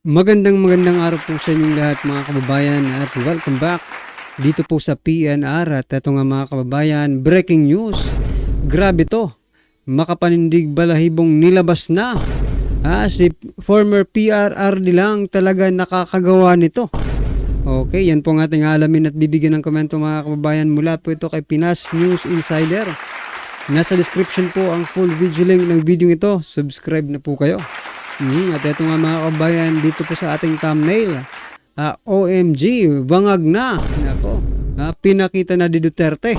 Magandang araw po sa inyong lahat mga kababayan at welcome back dito po sa PNR. At ito nga mga kababayan, breaking news. Grabe to, makapanindig balahibong nilabas na. Si former PRRD lang talaga nakakagawa nito. Okay, yan po ang ating alamin at bibigyan ng komento mga kababayan mula po ito kay Pinas News Insider. Nasa description po ang full video link ng video ito. Subscribe na po kayo. At ito nga mga kabayan, dito po sa ating thumbnail, OMG, bangag na. Nako, pinakita na di Duterte.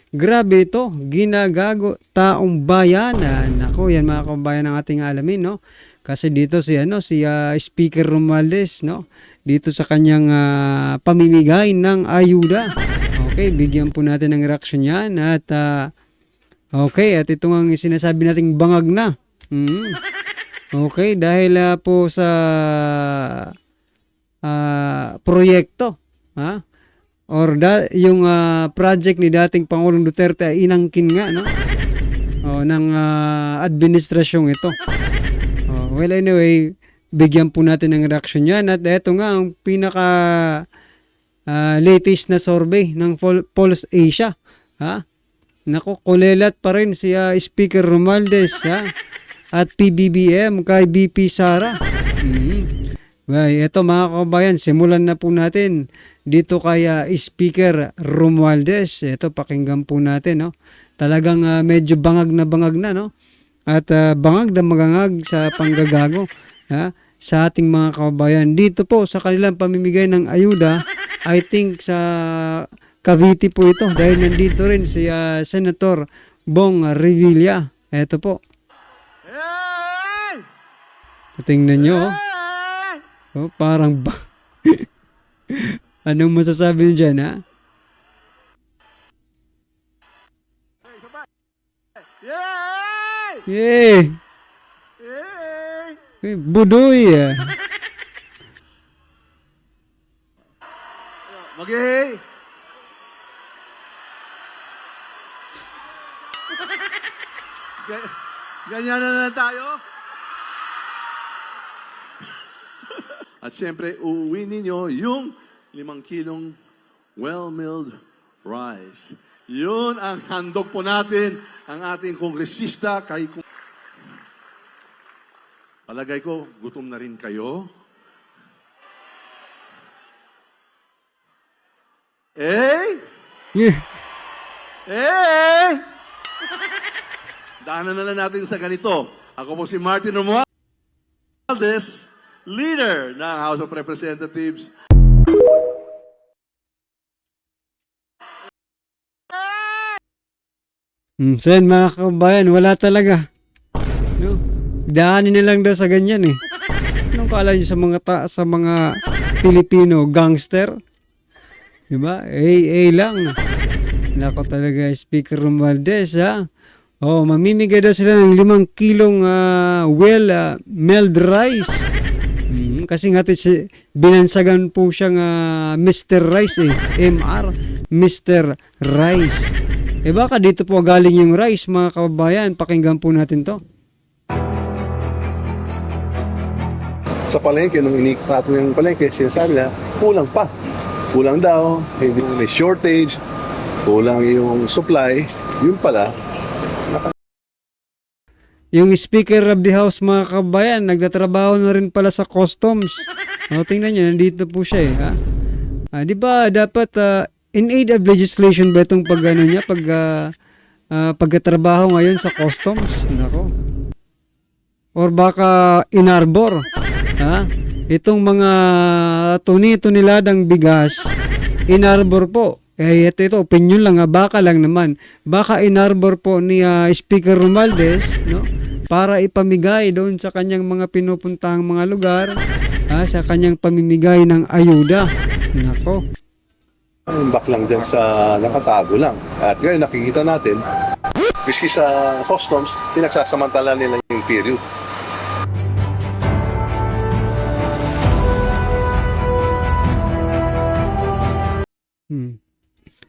Grabe ito, ginagago taong bayan. Nako, yan mga kabayan ang ating alamin, no? Kasi dito si Speaker Romualdez, no? Dito sa kanyang pamimigay ng ayuda. Okay, bigyan po natin ng reaction yan at okay, at ito ang sinasabi nating bangag na. Okay, dahil po sa proyekto, yung project ni dating Pangulong Duterte ay inangkin nga, no? Ng administrasyong ito. Well, anyway, bigyan po natin ng reaction yan. At ito nga ang pinaka latest na survey ng Pulse Asia. Naku, kulelat pa rin si Speaker Romualdez, at PBBM kay BP Sara. Ito mga kabayan, simulan na po natin dito kay Speaker Romualdez. Ito, pakinggan po natin, no? Talagang medyo bangag na, no? At bangag na magangag sa panggagago sa ating mga kababayan. Dito po sa kanilang pamimigay ng ayuda, I think sa Cavite po ito dahil nandito rin si Senator Bong Revilla. Ito po. Tingnan nyo, parang anong masasabi nyo dyan, ha? Yay! Budoy, Magay! Ganyan na lang tayo. At siyempre, uuwi ninyo yung 5 kilong well-milled rice. Yun ang handog po natin, ang ating kongresista. Palagay ko, gutom na rin kayo. Daanan na lang natin sa ganito. Ako po si Martin Romualdez, leader ng House of Representatives. Sen, mga kabayan, wala talaga. No? Daanin na lang daw sa ganyan, eh. Anong kala nyo sa mga Pilipino gangster? Diba? lang. Nako talaga, Speaker Romualdez, mamimigay daw sila ng 5 kilong well-milled rice. Kasi nga binansagan po siyang Mr. Rice, MR, Mr. Rice. Baka dito po galing yung rice, mga kababayan. Pakinggan po natin to. Sa palengke, nung inikot natin yung palengke, sinasabi na, kulang pa. Kulang daw, hindi may shortage, kulang yung supply. Yun pala, yung Speaker of the House, mga kabayan, nagtatrabaho na rin pala sa customs. Tingnan nyo, nandito po siya, di ba dapat in aid of legislation ba itong pagkatrabaho ngayon sa customs? Nako. Or baka inarbor, itong mga tuni-tuniladang bigas, inarbor po. Ito, opinion lang, baka lang naman. Baka inarbor po ni Speaker Romualdez, no? Para ipamigay doon sa kanyang mga pinupuntahang mga lugar, sa kanyang pamimigay ng ayuda. Nako. ang back lang dyan sa nakatago lang. At ngayon nakikita natin, miski sa customs, pinagsasamantala nila yung period.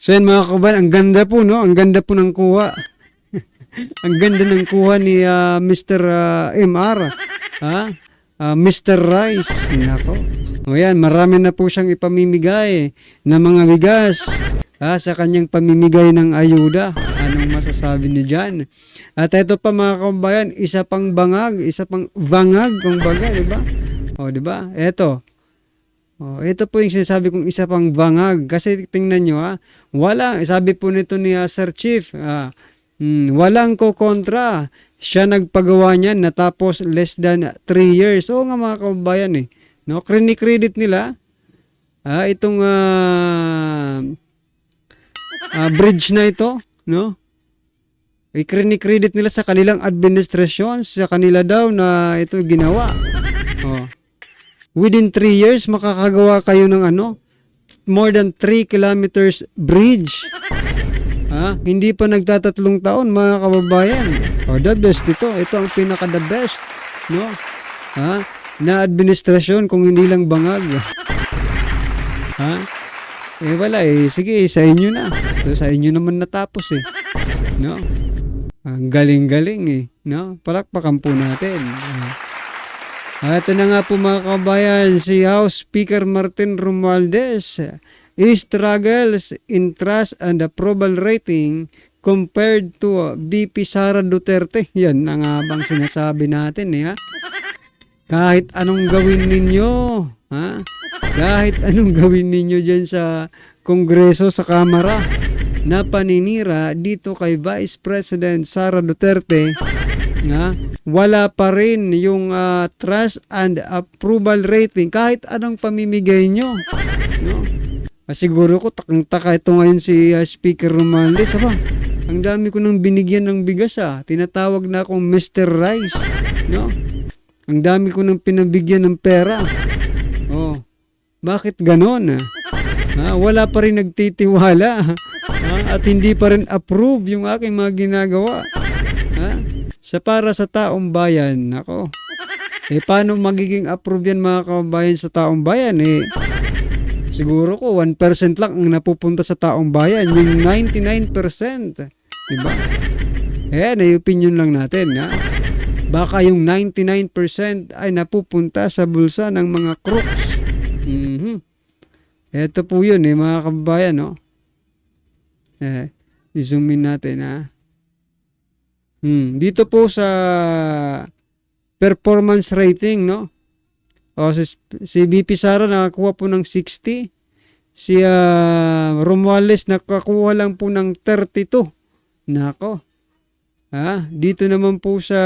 So yan mga kabayan, ang ganda po, no? Ang ganda po ng kuha. Ang ganda ng kuha ni Mr. MR. Mr. Rice. Nako. O yan, marami na po siyang ipamimigay na mga bigas sa kanyang pamimigay ng ayuda. Anong masasabi niyo dyan? At ito pa mga kabayan, isa pang bangag, isa pang bangag kung baga, di ba? O, di ba? Ito. O, ito po yung sinasabi kong isa pang bangag. Kasi tingnan nyo wala, sabi po nito ni Sir Chief, walang kokontra. Siya nagpagawa niyan natapos less than 3 years. Oo nga mga kabayan No, credit nila itong bridge na ito, no? I-credit nila sa kanilang administrasyon, sa kanila daw na ito ginawa. Oh. Within 3 years makakagawa kayo ng more than 3 kilometers bridge. Hindi pa nagtatatlong taon mga kababayan. The best ito. Ito ang pinaka the best, no? Na administrasyon kung hindi lang bangag. Wala sige, sa inyo na. So, sa inyo naman natapos no? Ang galing-galing no? Palakpakan po natin. Ito na nga po mga kababayan, si House Speaker Martin Romualdez struggles in trust and approval rating compared to VP Sara Duterte. Yan ang bang sinasabi natin Kahit anong gawin ninyo, kahit anong gawin ninyo dyan sa Kongreso, sa Kamara, na paninira dito kay Vice President Sara Duterte, wala pa rin yung trust and approval rating kahit anong pamimigay nyo. No? Siguro ko, takang-taka ito ngayon si Speaker Romualdez. Ang dami ko nang binigyan ng bigas tinatawag na akong Mr. Rice. No? Ang dami ko nang pinabigyan ng pera. Bakit ganon? Wala pa rin nagtitiwala. At hindi pa rin approve yung aking mga ginagawa. Para sa taong bayan. Ako. Paano magiging approve yan mga kababayan sa taong bayan? Siguro ko 1% lang ang napupunta sa taong bayan. Yung 99%. Diba? Ay opinion lang natin. Baka yung 99% ay napupunta sa bulsa ng mga crooks. Ito po yun mga kababayan, no? I-zoom in natin, Dito po sa performance rating, no? Si BP Sara nakakuha po ng 60. Si Romualdez nakakuha lang po ng 32. Nako. Dito naman po sa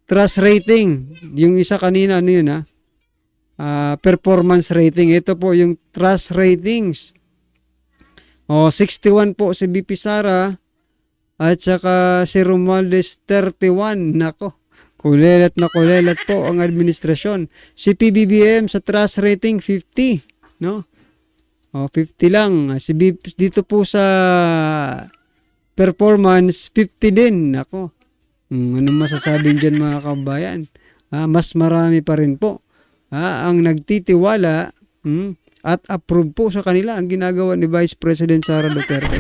trust rating, yung isa kanina performance rating. Ito po yung trust ratings. 61 po si BP Sara at saka si Romualdez 31. Nako. Kulelat na kulelat po ang administrasyon. Si PBBM sa trust rating 50, no? 50 lang. Dito po sa performance, 50 din. Ako. Anong masasabi dyan mga kabayan? Mas marami pa rin po ang nagtitiwala at approve po sa kanila ang ginagawa ni Vice President Sara Duterte.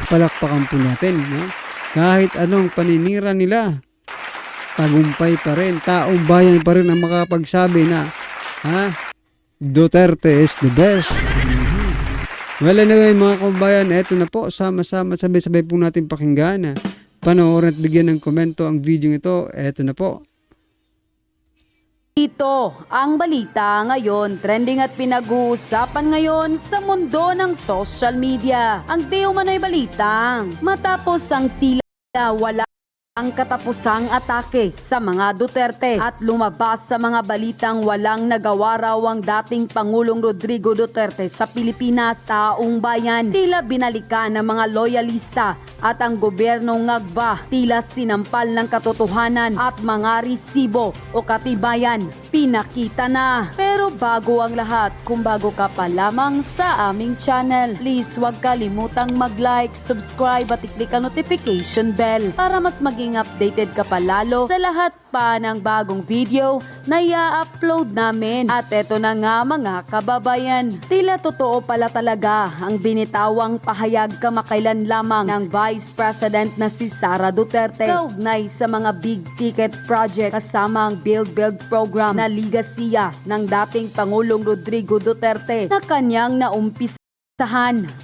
Palakpakan po natin. Kahit anong paninira nila, tagumpay pa rin. Taong bayan pa rin ang makapagsabi na Duterte is the best. Well, anyway mga kabayan, eto na po, sama-sama, sabay-sabay po natin pakinggan. Panoorin at bigyan ng komento ang video ito. Eto na po. Ito ang balita ngayon, trending at pinag-uusapan ngayon sa mundo ng social media. Ang di umano'y balitang matapos ang tila wala ang katapusang atake sa mga Duterte at lumabas sa mga balitang walang nagawa raw ang dating Pangulong Rodrigo Duterte sa Pilipinas. Taong bayan tila binalikan ng mga loyalista at ang gobyernong ngagba tila sinampal ng katotohanan at mga resibo o katibayan pinakita na. Pero Pero bago ang lahat, kung bago ka pa lamang sa aming channel, please huwag kalimutang mag-like, subscribe at i-click ang notification bell para mas maging updated ka pa lalo sa lahat pa ng bagong video na i-upload namin. At eto na nga mga kababayan, tila totoo pala talaga ang binitawang pahayag kamakailan lamang ng Vice President na si Sara Duterte kaugnay sa mga big ticket project kasama ang Build program na ligasiya ng dating Pangulong Rodrigo Duterte na kanyang naumpisahan.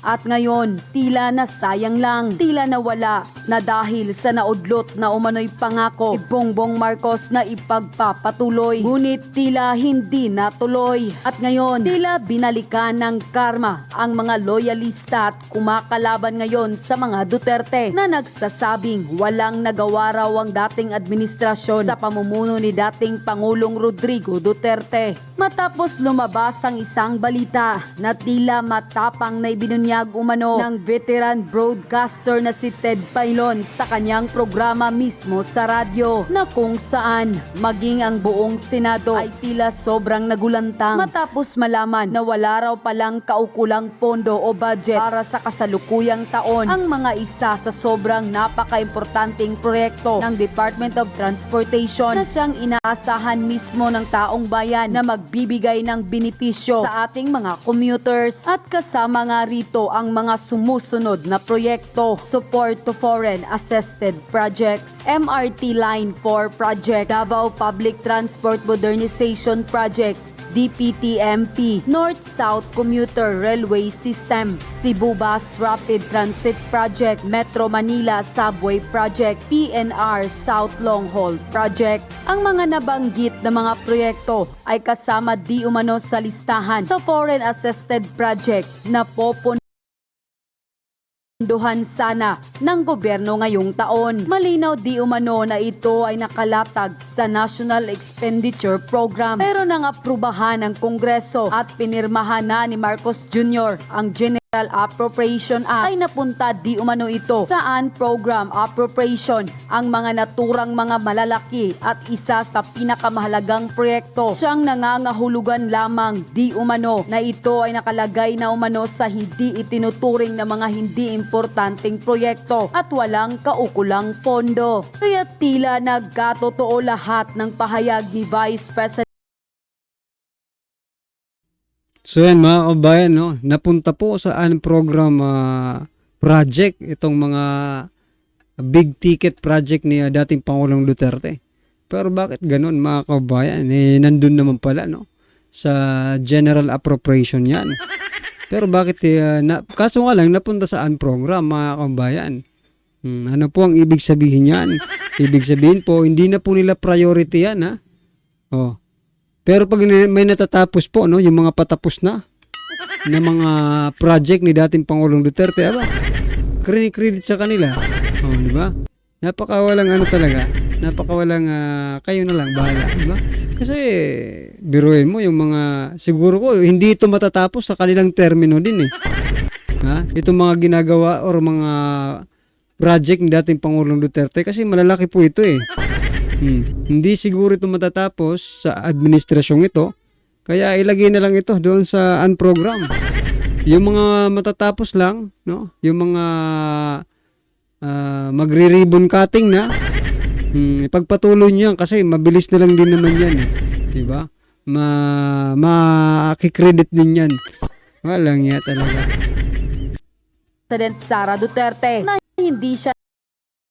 At ngayon, tila nasayang lang, tila nawala na dahil sa naudlot na umano'y pangako ni Bongbong Marcos na ipagpapatuloy. Ngunit tila hindi natuloy. At ngayon, tila binalikan ng karma ang mga loyalista at kumakalaban ngayon sa mga Duterte na nagsasabing walang nagawa raw ang dating administrasyon sa pamumuno ni dating Pangulong Rodrigo Duterte. Matapos lumabas ang isang balita na tila matapang na ibinunyag umano ng veteran broadcaster na si Ted Pailon sa kanyang programa mismo sa radyo na kung saan maging ang buong Senado ay tila sobrang nagulantang matapos malaman na wala raw palang kaukulang pondo o budget para sa kasalukuyang taon ang mga isa sa sobrang napaka-importanting proyekto ng Department of Transportation na siyang inaasahan mismo ng taong bayan na magbibigay ng benepisyo sa ating mga commuters. At kasama nga rito ang mga sumusunod na proyekto: support to foreign assisted projects, MRT Line 4 Project, Davao Public Transport Modernization Project, DPTMP, North-South Commuter Railway System, Cebu Bus Rapid Transit Project, Metro Manila Subway Project, PNR South Long Haul Project. Ang mga nabanggit na mga proyekto ay kasama di umano sa listahan sa foreign assisted project na popunduhan sana ng gobyerno ngayong taon. Malinaw di umano na ito ay nakalatag sa National Expenditure Program pero nang aprubahan ng Kongreso at pinirmahan na ni Marcos Jr. ang General Appropriation Act ay napunta di umano ito saan program appropriation ang mga naturang mga malalaki at isa sa pinakamahalagang proyekto siyang nangangahulugan lamang di umano na ito ay nakalagay na umano sa hindi itinuturing na mga hindi importanteng proyekto at walang kaukulang pondo. Kaya tila nagkatotoo lahat ng pahayag ni Vice President. So yan mga kabayan, no? Napunta po sa program project itong mga big ticket project ni dating Pangulong Duterte. Pero bakit ganun mga kabayan? Nandun naman pala, no? Sa general appropriation yan. Pero bakit kaso nga lang napunta sa program mga kabayan? Ano po ang ibig sabihin yan? Ibig sabihin po hindi na po nila priority yan, ha? Oh. Pero pag may natatapos po, no, yung mga patapos na mga project ni dating Pangulong Duterte, credit sa kanila. Oh, di ba? Napakawalang talaga. Napakawalang kayo na lang bahala, di ba? Kasi biruin mo yung mga siguro ko hindi ito matatapos sa kanilang termino din eh. Ha? Itong mga ginagawa or mga project ni dating Pangulong Duterte kasi malalaki po ito eh. Hindi siguro ito matatapos sa administrasyong ito. Kaya ilagay na lang ito doon sa program. Yung mga matatapos lang, no? Yung mga magre-ribbon cutting na, ipagpatuloy niyo yan kasi mabilis na lang din naman yan. Eh. Diba? Makikredit din yan. Walang ya talaga. President Sara Duterte na hindi siya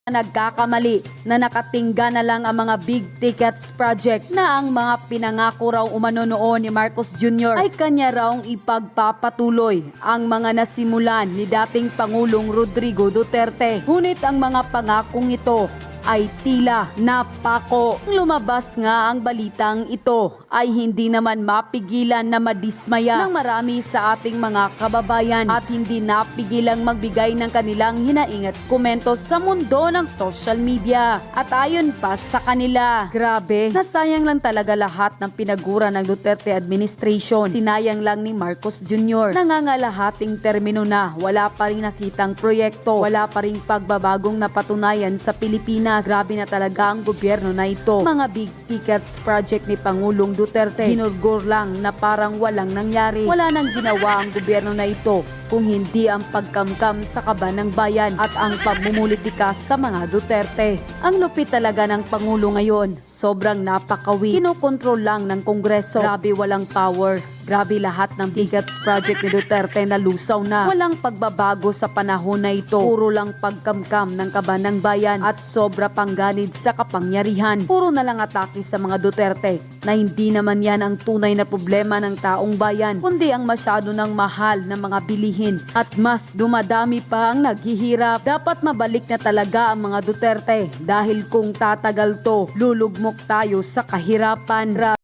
nagkakamali na nakatingga na lang ang mga big tickets project na ang mga pinangako raw umano noon ni Marcos Jr. ay kanya raw ipagpapatuloy ang mga nasimulan ni dating Pangulong Rodrigo Duterte. Ngunit ang mga pangakong ito ay tila napako. Lumabas nga ang balitang ito ay hindi naman mapigilan na madismaya ng marami sa ating mga kababayan at hindi napigilang magbigay ng kanilang hinaing at komento sa mundo ng social media. At ayon pa sa kanila, grabe, nasayang lang talaga lahat ng pinagura ng Duterte administration. Sinayang lang ni Marcos Jr. Nangangalahating termino na, wala pa rin nakitang proyekto, wala pa rin pagbabagong napatunayan sa Pilipinas. Grabe na talaga ang gobyerno na ito. Mga big tickets project ni Pangulong Duterte. Hinurgor lang na parang walang nangyari. Wala nang ginawa ang gobyerno na ito kung hindi ang pagkamkam sa kaban ng bayan at ang pamumulitika sa mga Duterte. Ang lupit talaga ng Pangulo ngayon. Sobrang napakawi. Kinokontrol lang ng Kongreso. Grabe walang power. Grabe lahat ng biggest project ni Duterte na lusaw na. Walang pagbabago sa panahon na ito. Puro lang pagkamkam ng kaban ng bayan at sobra pangganid sa kapangyarihan. Puro na lang atake sa mga Duterte na hindi naman yan ang tunay na problema ng taong bayan, kundi ang masyado ng mahal na mga bilihin at mas dumadami pa ang naghihirap. Dapat mabalik na talaga ang mga Duterte dahil kung tatagal to, lulugmok tayo sa kahirapan.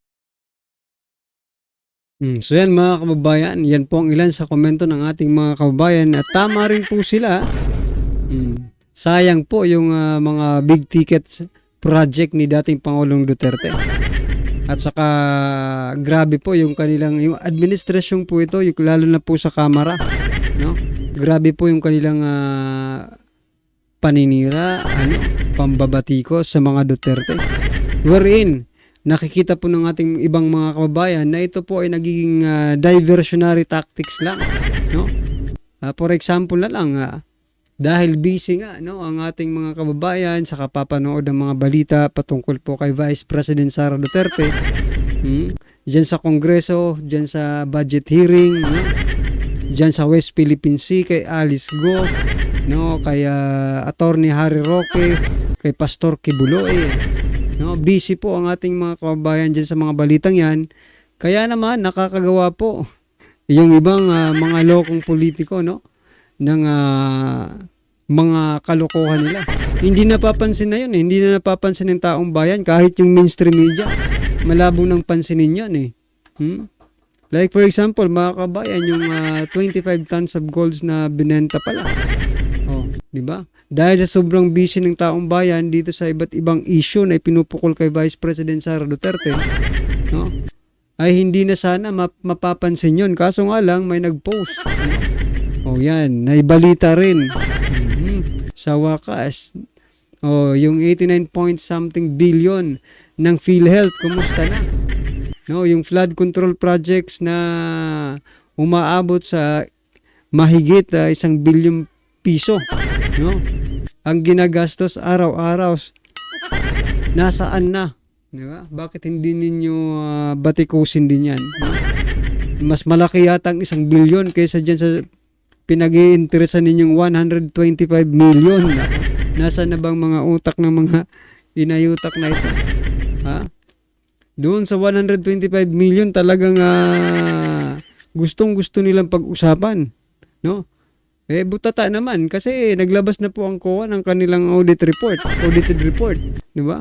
So yan mga kababayan, yan po ang ilan sa komento ng ating mga kababayan at tama rin po sila. Sayang po yung mga big ticket project ni dating Pangulong Duterte. At saka grabe po yung kanilang yung administrasyon po ito, yung, lalo na po sa Kamara, no? Grabe po yung kanilang paninira, pambabatiko sa mga Duterte. Wherein nakikita po ng ating ibang mga kababayan na ito po ay nagiging diversionary tactics lang, no? For example na lang, dahil busy nga, no, ang ating mga kababayan sa kapapanood ng mga balita patungkol po kay Vice President Sara Duterte, dyan sa Kongreso, dyan sa budget hearing, no? Dyan sa West Philippine Sea kay Alice Go, no, kay Attorney Harry Roque, kay Pastor Kibuloy, no, busy po ang ating mga kababayan dyan sa mga balitang yan. Kaya naman nakakagawa po yung ibang mga lokong politiko, no, ng mga kalokohan nila. Hindi napapansin na yun eh. Hindi na napapansin ng taong bayan kahit yung mainstream media. Malabo nang pansinin yun eh. Like for example, mga kabayan, yung 25 tons of golds na binenta pala. Oh, di ba? Dahil sa sobrang busy ng taong bayan dito sa iba't ibang issue na ipinupukol kay Vice President Sara Duterte, no? Ay hindi na sana mapapansin yun. Kaso nga lang may nag-post. Oh, yan, naibalita rin. Sa wakas. Oh, yung 89 point something billion ng PhilHealth, kumusta na? No, yung flood control projects na umaabot sa mahigit 1 billion piso, no? Ang ginagastos araw-araw, nasaan na? Di ba? Bakit hindi ninyo batikusin din yan? No? Mas malaki yata ang 1 billion kaysa dyan sa pinag-iinteresan ninyong 125 million. Nasa na bang mga utak ng mga inayutak na ito? Ha? Doon sa 125 million talagang gustong-gusto nilang pag-usapan, no? Eh butata naman kasi naglabas na po ang COA ng kanilang audited report, di ba?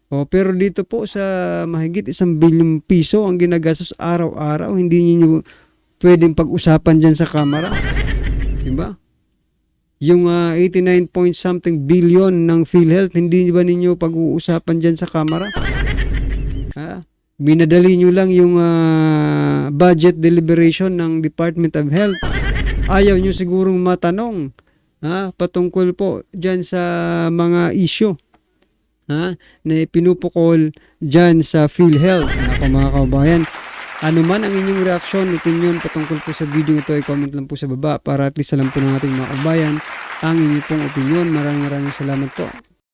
Oh, pero dito po sa mahigit 1 billion piso ang ginagastos araw-araw, hindi niyo pwedeng pag-usapan diyan sa Kamara. Di ba? Yung 89 point something billion ng PhilHealth, hindi ba ninyo pag-uusapan diyan sa Kamara? Binadali nyo lang yung budget deliberation ng Department of Health. Ayaw nyo sigurong matanong patungkol po dyan sa mga issue na pinupukol dyan sa PhilHealth. Ako mga kababayan, ano man ang inyong reaksyon, opinion patungkol po sa video ito, i-comment lang po sa baba para at least alam po ng ating mga kababayan ang inyong pong opinion. Maraming salamat po.